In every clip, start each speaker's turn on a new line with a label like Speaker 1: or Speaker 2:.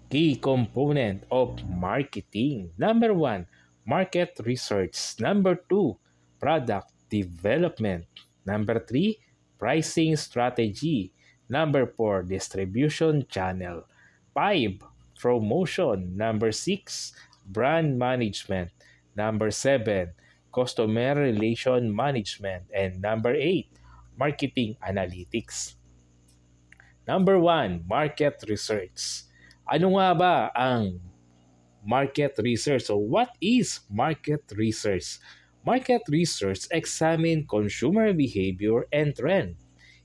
Speaker 1: key component of marketing. Number 1, market research. Number 2, product development. Number 3, pricing strategy. Number 4, distribution channel. 5, promotion. Number 6, brand management. Number 7, customer relation management. And number 8, marketing analytics. Number 1, market research. Ano nga ba ang market research? So what is market research? Market research examines consumer behavior and trend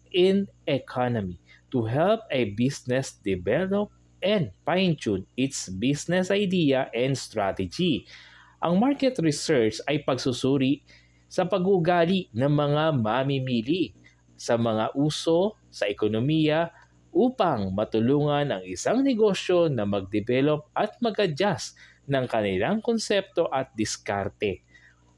Speaker 1: in economy to help a business develop and fine-tune its business idea and strategy. Ang market research ay pagsusuri sa pag-uugali ng mga mamimili sa mga uso sa ekonomiya upang matulungan ang isang negosyo na mag-develop at mag-adjust ng kanilang konsepto at diskarte.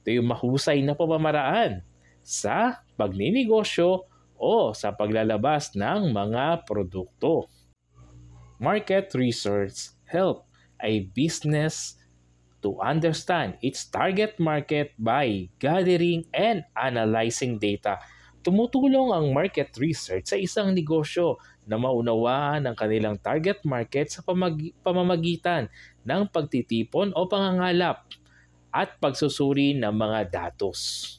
Speaker 1: Ito yung mahusay na pamamaraan sa pagninegosyo o sa paglalabas ng mga produkto. Market research help a business to understand its target market by gathering and analyzing data. Tumutulong ang market research sa isang negosyo na maunawaan ang kanilang target market sa pamamagitan ng pagtitipon o pangangalap at pagsusuri ng mga datos.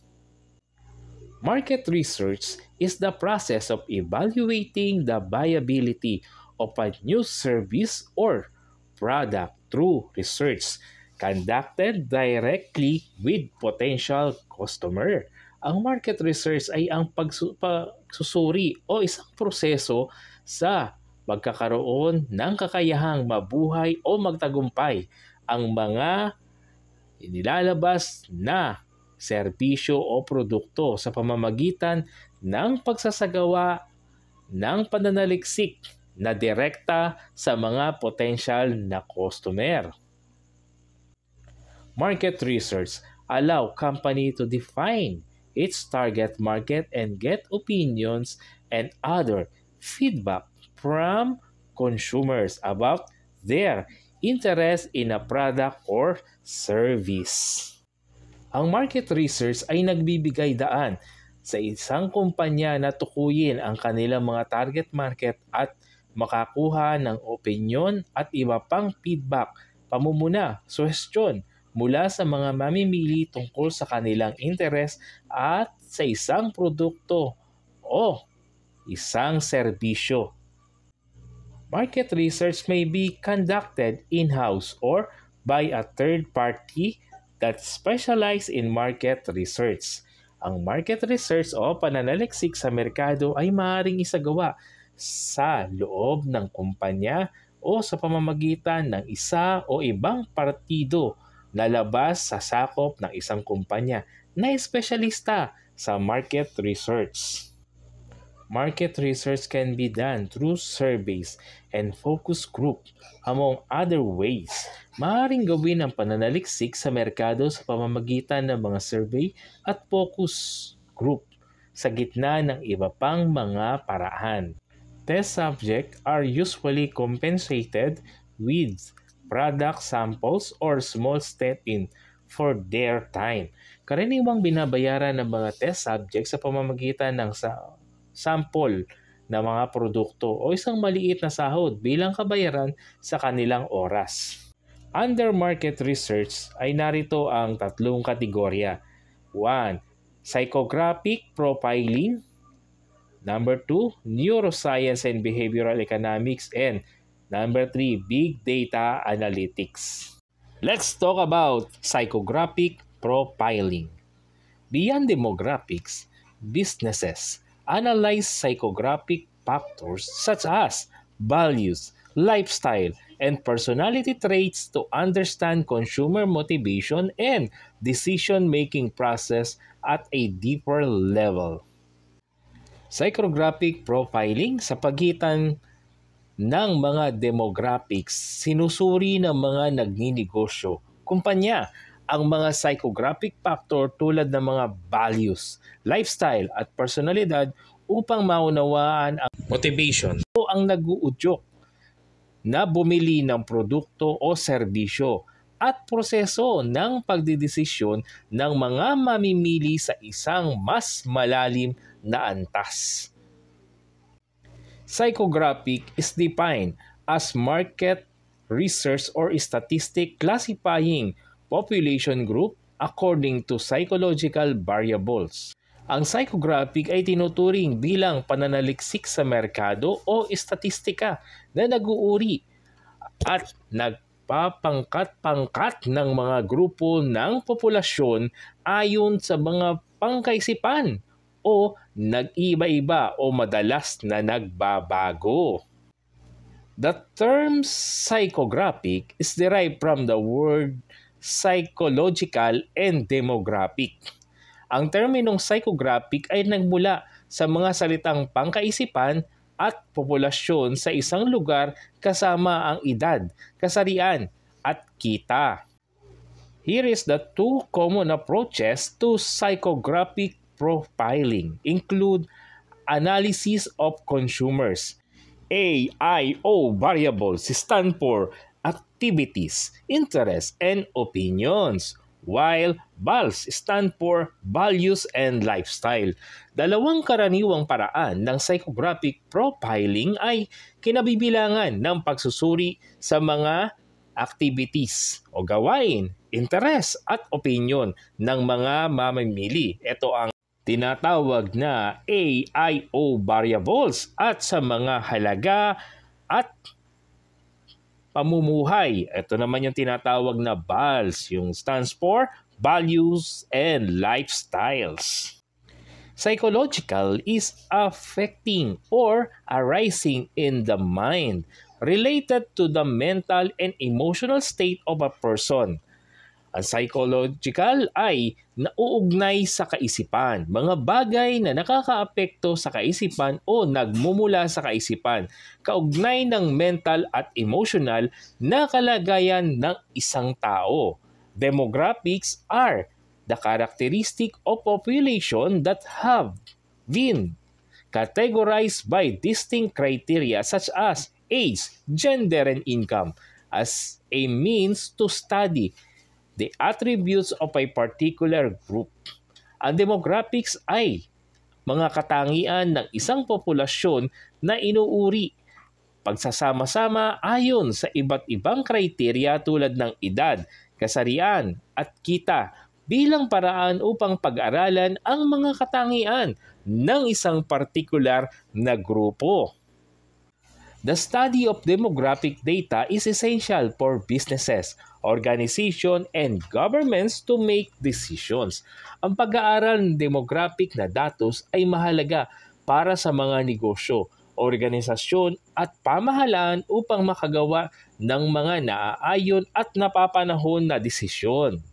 Speaker 1: Market research is the process of evaluating the viability of a new service or product through research conducted directly with potential customer. Ang market research ay ang pagsusuri o isang proseso sa pagkakaroon ng kakayahang mabuhay o magtagumpay ang mga inilalabas na serbisyo o produkto sa pamamagitan ng pagsasagawa ng pananaliksik na direkta sa mga potensyal na customer. Market research allow company to define its target market and get opinions and other feedback from consumers about their interest in a product or service. Ang market research ay nagbibigay daan sa isang kumpanya na tukuyin ang kanilang mga target market at makakuha ng opinyon at iba pang feedback, pamumuna, suhestyon mula sa mga mamimili tungkol sa kanilang interes at sa isang produkto o isang serbisyo. Market research may be conducted in-house or by a third party that specialize in market research. Ang market research o pananaliksik sa merkado ay maaaring isagawa sa loob ng kumpanya o sa pamamagitan ng isa o ibang partido na labas sa sakop ng isang kumpanya na espesyalista sa market research. Market research can be done through surveys and focus group, among other ways. Maaaring gawin ang pananaliksik sa merkado sa pamamagitan ng mga survey at focus group sa gitna ng iba pang mga paraan. Test subjects are usually compensated with product samples or small step-in for their time. Karaniwang binabayaran ng mga test subjects sa pamamagitan ng sample na mga produkto o isang maliit na sahod bilang kabayaran sa kanilang oras. Under market research ay narito ang tatlong kategorya. 1. Psychographic profiling. Number 2, neuroscience and behavioral economics. And number 3, big data analytics. Let's talk about psychographic profiling. Beyond demographics, businesses analyze psychographic factors such as values, lifestyle, and personality traits to understand consumer motivation and decision-making process at a deeper level. Psychographic profiling sa pagitan ng mga demographics, sinusuri ng mga nagninegosyo, kumpanya, ang mga psychographic factor tulad ng mga values, lifestyle at personalidad upang maunawaan ang motivation o ang nag-uudyok na bumili ng produkto o serbisyo at proseso ng pagdidesisyon ng mga mamimili sa isang mas malalim na antas. Psychographic is defined as market research or statistic classifying population group according to psychological variables. Ang psychographic ay tinuturing bilang pananaliksik sa merkado o statistika na nag-uuri at nagpapangkat-pangkat ng mga grupo ng populasyon ayon sa mga pangkaisipan o nag-iba-iba o madalas na nagbabago. The term psychographic is derived from the word psychological and demographic. Ang terminong psychographic ay nagmula sa mga salitang pangkaisipan at populasyon sa isang lugar kasama ang edad, kasarian at kita. Here is the two common approaches to psychographic profiling include analysis of consumers. AIO variables stand for activities, interests, and opinions, while VALs stand for values and lifestyle. Dalawang karaniwang paraan ng psychographic profiling ay kinabibilangan ng pagsusuri sa mga activities o gawain, interes at opinion ng mga mamimili. Ito ang tinatawag na AIO variables at sa mga halaga at pamumuhay. Ito naman yung tinatawag na VALs, yung stands for values and lifestyles. Psychological is affecting or arising in the mind related to the mental and emotional state of a person. Ang psychological ay nauugnay sa kaisipan, mga bagay na nakakaapekto sa kaisipan o nagmumula sa kaisipan, kaugnay ng mental at emotional na kalagayan ng isang tao. Demographics are the characteristic of population that have been categorized by distinct criteria such as age, gender, and income as a means to study the attributes of a particular group. Ang demographics ay mga katangian ng isang populasyon na inuuri pagsasama-sama ayon sa iba't ibang kriteriya tulad ng edad, kasarian at kita bilang paraan upang pag-aralan ang mga katangian ng isang partikular na grupo. The study of demographic data is essential for businesses, organizations, and governments to make decisions. Ang pag-aaral ng demographic na datos ay mahalaga para sa mga negosyo, organisasyon at pamahalaan upang makagawa ng mga naaayon at napapanahon na desisyon.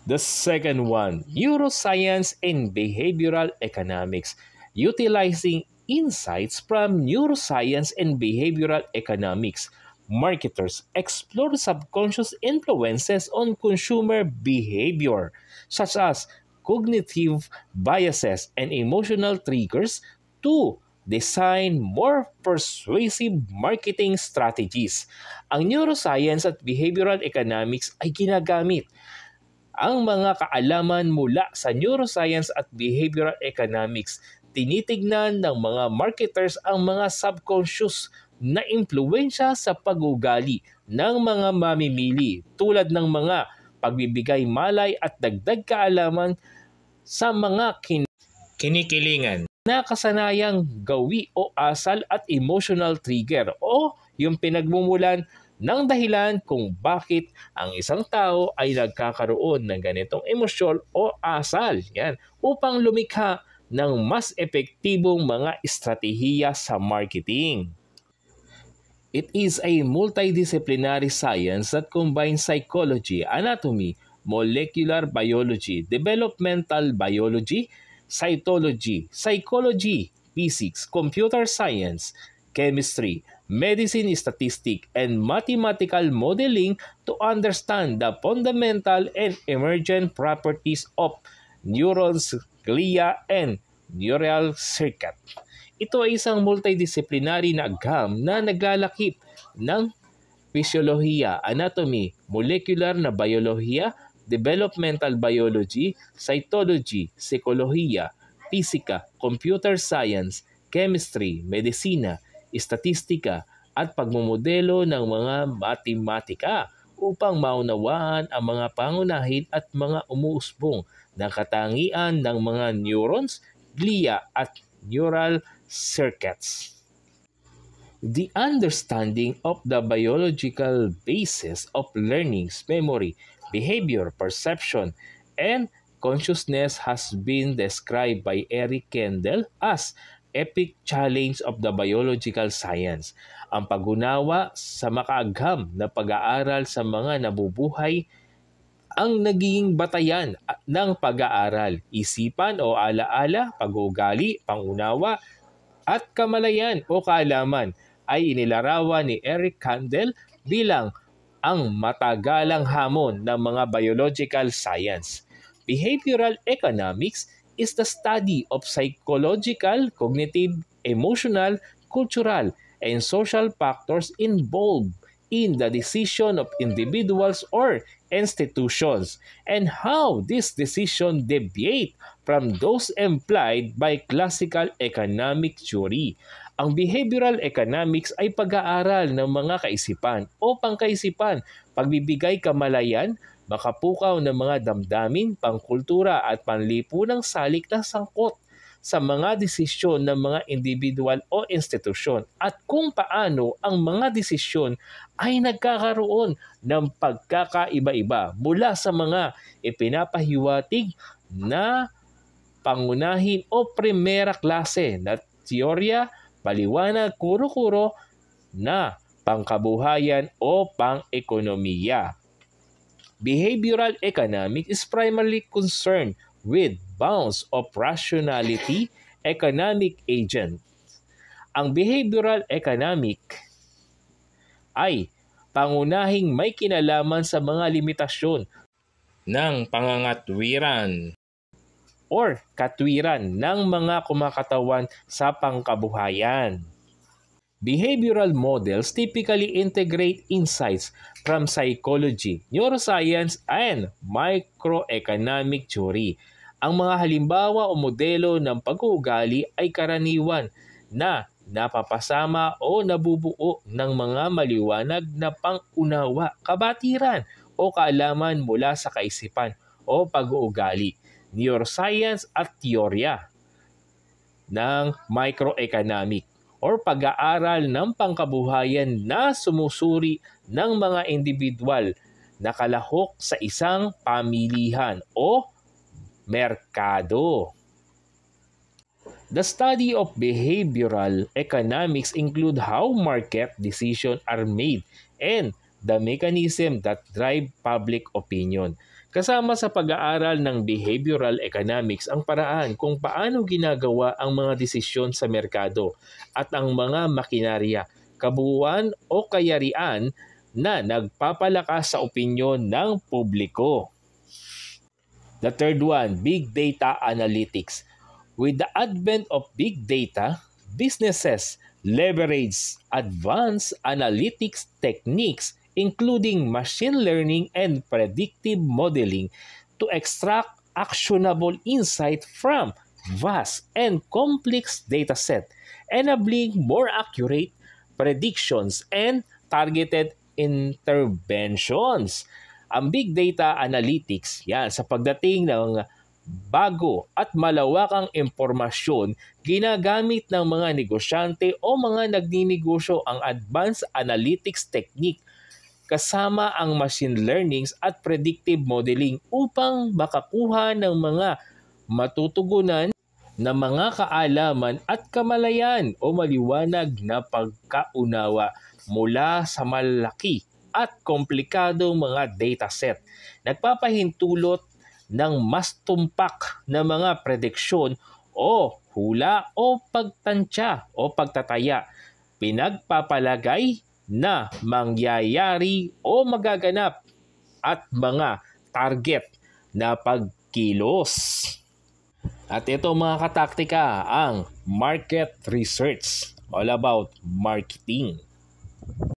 Speaker 1: The second one, neuroscience and behavioral economics, utilizing insights from neuroscience and behavioral economics. Marketers explore subconscious influences on consumer behavior, such as cognitive biases and emotional triggers, to design more persuasive marketing strategies. Ang neuroscience at behavioral economics ay ginagamit ang mga kaalaman mula sa neuroscience at behavioral economics. Tinitignan ng mga marketers ang mga subconscious na impluwensya sa pag-ugali ng mga mamimili tulad ng mga pagbibigay malay at dagdag kaalaman sa mga kinikilingan na kasanayang gawi o asal at emotional trigger o yung pinagmumulan ng dahilan kung bakit ang isang tao ay nagkakaroon ng ganitong emosyon o asal. Yan, upang lumikha ng mas epektibong mga estratehiya sa marketing. It is a multidisciplinary science that combines psychology, anatomy, molecular biology, developmental biology, cytology, psychology, physics, computer science, chemistry, medicine, statistics, and mathematical modeling to understand the fundamental and emergent properties of neurons, glia, and neural circuit. Ito ay isang multidisciplinary na agham na naglalakip ng physiolohiya, anatomy, molecular na biolohiya, developmental biology, cytology, psikolohiya, pisika, computer science, chemistry, medisina, statistika, at pagmumodelo ng mga matematika upang maunawaan ang mga pangunahin at mga umuusbong ng katangian ng mga neurons, glia at neural circuits. The understanding of the biological basis of learning, memory, behavior, perception, and consciousness has been described by Eric Kandel as epic challenge of the biological science. Ang pag-unawa sa makaagham na pag-aaral sa mga nabubuhay ang naging batayan ng pag-aaral, isipan o alaala, pag-uugali, pangunawa, at kamalayan o kaalaman ay inilarawan ni Eric Kandel bilang ang matagalang hamon ng mga biological science. Behavioral economics is the study of psychological, cognitive, emotional, cultural, and social factors involved in the decision of individuals or institutions and how this decision deviate from those implied by classical economic theory. Ang behavioral economics ay pag-aaral ng mga kaisipan o pangkaisipan, pagbibigay kamalayan, makapukaw ng mga damdamin, pangkultura at panlipunang salik na sangkot sa mga desisyon ng mga individual o institusyon at kung paano ang mga desisyon ay nagkakaroon ng pagkakaiba-iba mula sa mga ipinapahiwatig na pangunahin o primera klase na teorya, paliwanag, kuro-kuro na pangkabuhayan o pang-ekonomiya. Behavioral economics is primarily concerned with bounds of rationality, economic agent. Ang behavioral economic ay pangunahing may kinalaman sa mga limitasyon ng pangangatwiran or katwiran ng mga kumakatawan sa pangkabuhayan. Behavioral models typically integrate insights from psychology, neuroscience, and microeconomic theory. Ang mga halimbawa o modelo ng pag-uugali ay karaniwan na napapasama o nabubuo ng mga maliwanag na pang-unawa, kabatiran o kaalaman mula sa kaisipan o pag-uugali, neuroscience at teorya ng microeconomic or pag-aaral ng pangkabuhayan na sumusuri ng mga individual na kalahok sa isang pamilihan o merkado. The study of behavioral economics include how market decisions are made and the mechanism that drive public opinion. Kasama sa pag-aaral ng behavioral economics ang paraan kung paano ginagawa ang mga desisyon sa merkado at ang mga makinarya, kabuuan o kayarian na nagpapalakas sa opinyon ng publiko. The third one, big data analytics. With the advent of big data, businesses leverage advanced analytics techniques including machine learning and predictive modeling to extract actionable insight from vast and complex dataset, enabling more accurate predictions and targeted interventions. Ang big data analytics, yan, sa pagdating ng bago at malawakang impormasyon, ginagamit ng mga negosyante o mga nagninegosyo ang advanced analytics technique kasama ang machine learning at predictive modeling upang makakuha ng mga matutugunan na mga kaalaman at kamalayan o maliwanag na pagkaunawa mula sa malaki at komplikadong mga dataset. Nagpapahintulot ng mas tumpak na mga prediksyon o hula o pagtansya o pagtataya, pinagpapalagay na mangyayari o magaganap at mga target na pagkilos. At ito mga kataktika, ang market research, all about marketing.